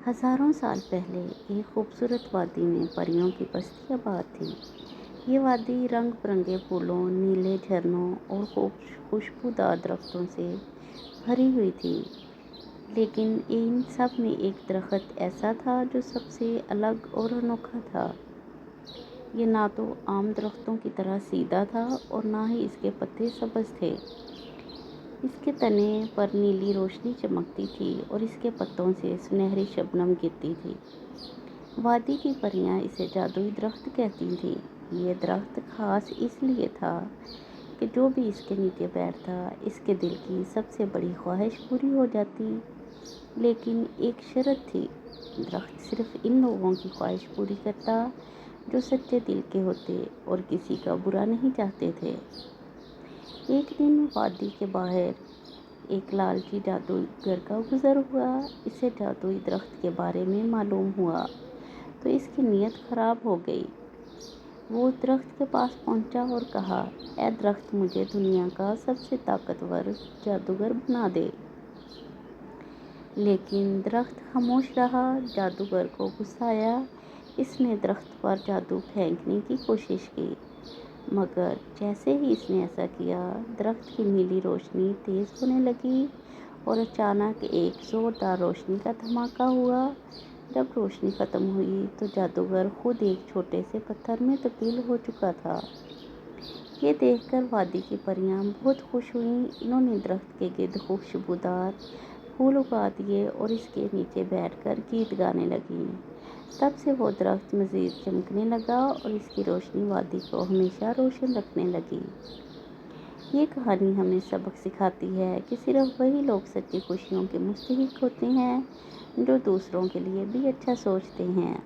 हजारों साल पहले एक खूबसूरत वादी में परियों की बस्ती आबाद थी। ये वादी रंग बिरंगे फूलों, नीले झरनों और खुशबूदार दरख्तों से भरी हुई थी। लेकिन इन सब में एक दरख्त ऐसा था जो सबसे अलग और अनोखा था। ये ना तो आम दरख्तों की तरह सीधा था और ना ही इसके पत्ते सब्ज थे। इसके तने पर नीली रोशनी चमकती थी और इसके पत्तों से सुनहरी शबनम गिरती थी। वादी की परियां इसे जादुई दरख्त कहती थी। ये दरख्त खास इसलिए था कि जो भी इसके नीचे बैठता, इसके दिल की सबसे बड़ी ख्वाहिश पूरी हो जाती। लेकिन एक शर्त थी, दरख्त सिर्फ इन लोगों की ख्वाहिश पूरी करता जो सच्चे दिल के होते और किसी का बुरा नहीं चाहते थे। एक दिन वादी के बाहर एक लालची जादूगर का गुजर हुआ। इसे जादुई दरख्त के बारे में मालूम हुआ तो इसकी नीयत खराब हो गई। वो दरख्त के पास पहुंचा और कहा, ऐ दरख्त, मुझे दुनिया का सबसे ताकतवर जादूगर बना दे। लेकिन दरख्त खामोश रहा। जादूगर को गुस्सा आया। इसने दरख्त पर जादू फेंकने की कोशिश की, मगर जैसे ही इसने ऐसा किया, दरख्त की नीली रोशनी तेज होने लगी और अचानक एक जोरदार रोशनी का धमाका हुआ। जब रोशनी खत्म हुई तो जादूगर खुद एक छोटे से पत्थर में तब्दील हो चुका था। ये देखकर वादी की परियां बहुत खुश हुईं। इन्होंने दरख्त के गिर्द खुशबूदार फूल उगा दिए और इसके नीचे बैठकर गीत गाने लगीं। तब से वो दरख्त मज़ीद चमकने लगा और इसकी रोशनी वादी को हमेशा रोशन रखने लगी। ये कहानी हमें सबक सिखाती है कि सिर्फ वही लोग सच्ची खुशियों के मुस्तहिक होते हैं जो दूसरों के लिए भी अच्छा सोचते हैं।